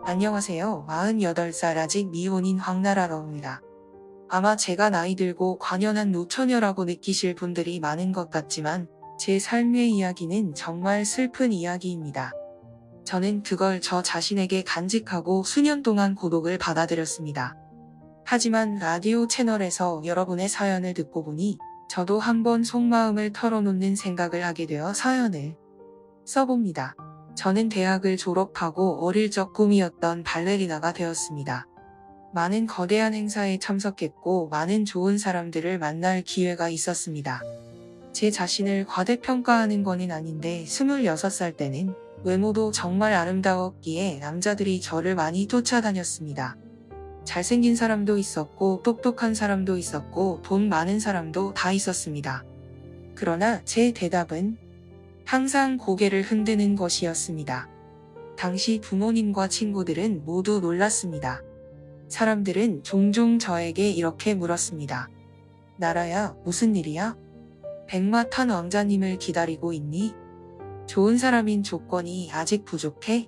안녕하세요. 48살 아직 미혼인 황나라입니다. 아마 제가 나이 들고 관연한 노처녀라고 느끼실 분들이 많은 것 같지만 제 삶의 이야기는 정말 슬픈 이야기입니다. 저는 그걸 저 자신에게 간직하고 수년 동안 고독을 받아들였습니다. 하지만 라디오 채널에서 여러분의 사연을 듣고 보니 저도 한번 속마음을 털어놓는 생각을 하게 되어 사연을 써봅니다. 저는 대학을 졸업하고 어릴 적 꿈이었던 발레리나가 되었습니다. 많은 거대한 행사에 참석했고 많은 좋은 사람들을 만날 기회가 있었습니다. 제 자신을 과대평가하는 건 아닌데 26살 때는 외모도 정말 아름다웠기에 남자들이 저를 많이 쫓아다녔습니다. 잘생긴 사람도 있었고 똑똑한 사람도 있었고 돈 많은 사람도 다 있었습니다. 그러나 제 대답은 항상 고개를 흔드는 것이었습니다. 당시 부모님과 친구들은 모두 놀랐습니다. 사람들은 종종 저에게 이렇게 물었습니다. 나라야, 무슨 일이야? 백마탄 왕자님을 기다리고 있니? 좋은 사람인 조건이 아직 부족해?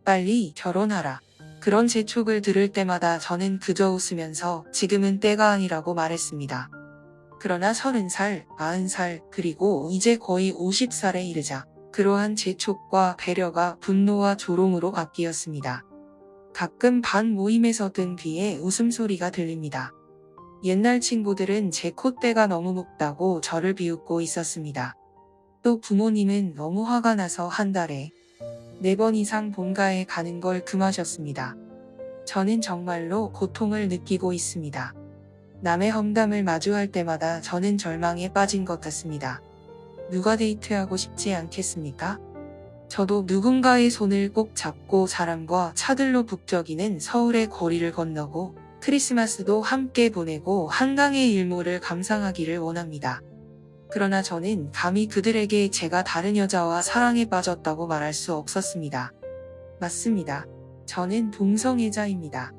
빨리 결혼하라. 그런 재촉을 들을 때마다 저는 그저 웃으면서 지금은 때가 아니라고 말했습니다. 그러나 30살, 40살, 그리고 이제 거의 50살에 이르자 그러한 재촉과 배려가 분노와 조롱으로 바뀌었습니다. 가끔 반 모임에서 등 뒤에 웃음소리가 들립니다. 옛날 친구들은 제 콧대가 너무 높다고 저를 비웃고 있었습니다. 또 부모님은 너무 화가 나서 한 달에 4번 이상 본가에 가는 걸 금하셨습니다. 저는 정말로 고통을 느끼고 있습니다. 남의 험담을 마주할 때마다 저는 절망에 빠진 것 같습니다. 누가 데이트하고 싶지 않겠습니까? 저도 누군가의 손을 꼭 잡고 사람과 차들로 북적이는 서울의 거리를 건너고 크리스마스도 함께 보내고 한강의 일몰을 감상하기를 원합니다. 그러나 저는 감히 그들에게 제가 다른 여자와 사랑에 빠졌다고 말할 수 없었습니다. 맞습니다. 저는 동성애자입니다.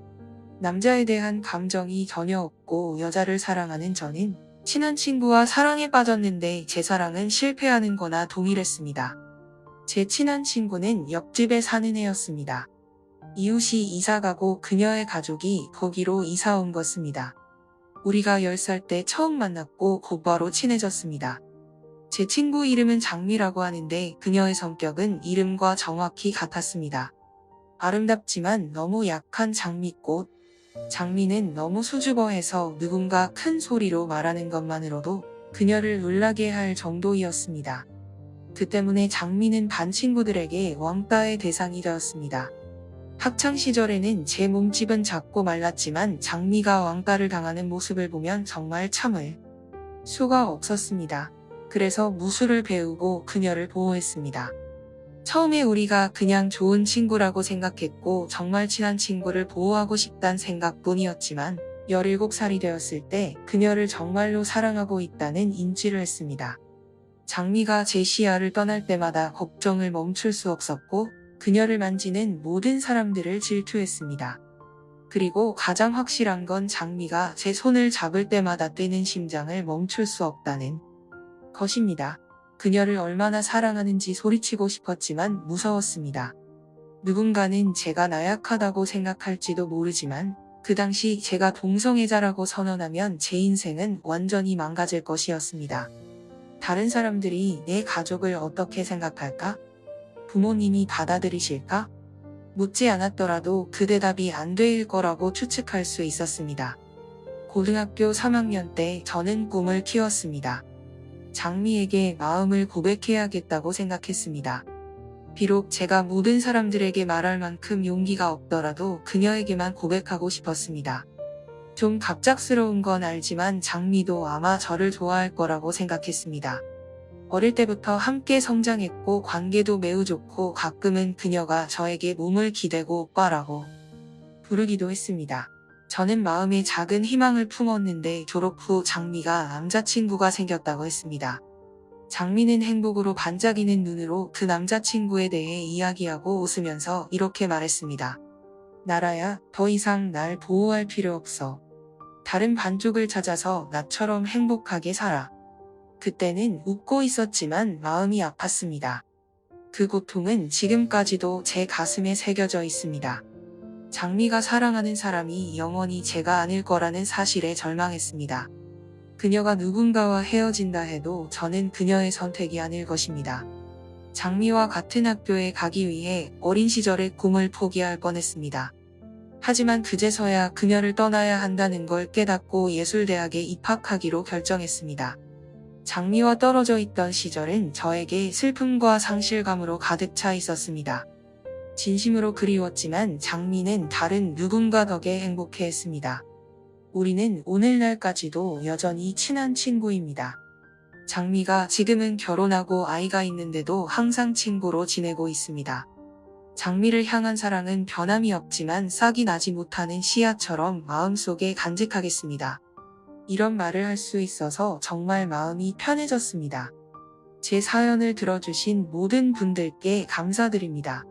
남자에 대한 감정이 전혀 없고 여자를 사랑하는 저는 친한 친구와 사랑에 빠졌는데 제 사랑은 실패하는 거나 동일했습니다. 제 친한 친구는 옆집에 사는 애였습니다. 이웃이 이사가고 그녀의 가족이 거기로 이사 온 것입니다. 우리가 10살 때 처음 만났고 곧바로 친해졌습니다. 제 친구 이름은 장미라고 하는데 그녀의 성격은 이름과 정확히 같았습니다. 아름답지만 너무 약한 장미꽃. 장미는 너무 수줍어해서 누군가 큰 소리로 말하는 것만으로도 그녀를 놀라게 할 정도이었습니다. 그 때문에 장미는 반 친구들에게 왕따의 대상이 되었습니다. 학창시절에는 제 몸집은 작고 말랐지만 장미가 왕따를 당하는 모습을 보면 정말 참을 수가 없었습니다. 그래서 무술을 배우고 그녀를 보호했습니다. 처음에 우리가 그냥 좋은 친구라고 생각했고 정말 친한 친구를 보호하고 싶단 생각뿐이었지만 17살이 되었을 때 그녀를 정말로 사랑하고 있다는 인지를 했습니다. 장미가 제 시야를 떠날 때마다 걱정을 멈출 수 없었고 그녀를 만지는 모든 사람들을 질투했습니다. 그리고 가장 확실한 건 장미가 제 손을 잡을 때마다 뛰는 심장을 멈출 수 없다는 것입니다. 그녀를 얼마나 사랑하는지 소리치고 싶었지만 무서웠습니다. 누군가는 제가 나약하다고 생각할지도 모르지만 그 당시 제가 동성애자라고 선언하면 제 인생은 완전히 망가질 것이었습니다. 다른 사람들이 내 가족을 어떻게 생각할까? 부모님이 받아들이실까? 묻지 않았더라도 그 대답이 안 될 거라고 추측할 수 있었습니다. 고등학교 3학년 때 저는 꿈을 키웠습니다. 장미에게 마음을 고백해야겠다고 생각했습니다. 비록 제가 모든 사람들에게 말할 만큼 용기가 없더라도 그녀에게만 고백하고 싶었습니다. 좀 갑작스러운 건 알지만 장미도 아마 저를 좋아할 거라고 생각했습니다. 어릴 때부터 함께 성장했고 관계도 매우 좋고 가끔은 그녀가 저에게 몸을 기대고 오빠라고 부르기도 했습니다. 저는 마음에 작은 희망을 품었는데 졸업 후 장미가 남자친구가 생겼다고 했습니다. 장미는 행복으로 반짝이는 눈으로 그 남자친구에 대해 이야기하고 웃으면서 이렇게 말했습니다. 나라야, 더 이상 날 보호할 필요 없어. 다른 반쪽을 찾아서 나처럼 행복하게 살아. 그때는 웃고 있었지만 마음이 아팠습니다. 그 고통은 지금까지도 제 가슴에 새겨져 있습니다. 장미가 사랑하는 사람이 영원히 제가 아닐 거라는 사실에 절망했습니다. 그녀가 누군가와 헤어진다 해도 저는 그녀의 선택이 아닐 것입니다. 장미와 같은 학교에 가기 위해 어린 시절의 꿈을 포기할 뻔했습니다. 하지만 그제서야 그녀를 떠나야 한다는 걸 깨닫고 예술대학에 입학하기로 결정했습니다. 장미와 떨어져 있던 시절은 저에게 슬픔과 상실감으로 가득 차 있었습니다. 진심으로 그리웠지만 장미는 다른 누군가 덕에 행복해했습니다. 우리는 오늘날까지도 여전히 친한 친구입니다. 장미가 지금은 결혼하고 아이가 있는데도 항상 친구로 지내고 있습니다. 장미를 향한 사랑은 변함이 없지만 싹이 나지 못하는 씨앗처럼 마음속에 간직하겠습니다. 이런 말을 할 수 있어서 정말 마음이 편해졌습니다. 제 사연을 들어주신 모든 분들께 감사드립니다.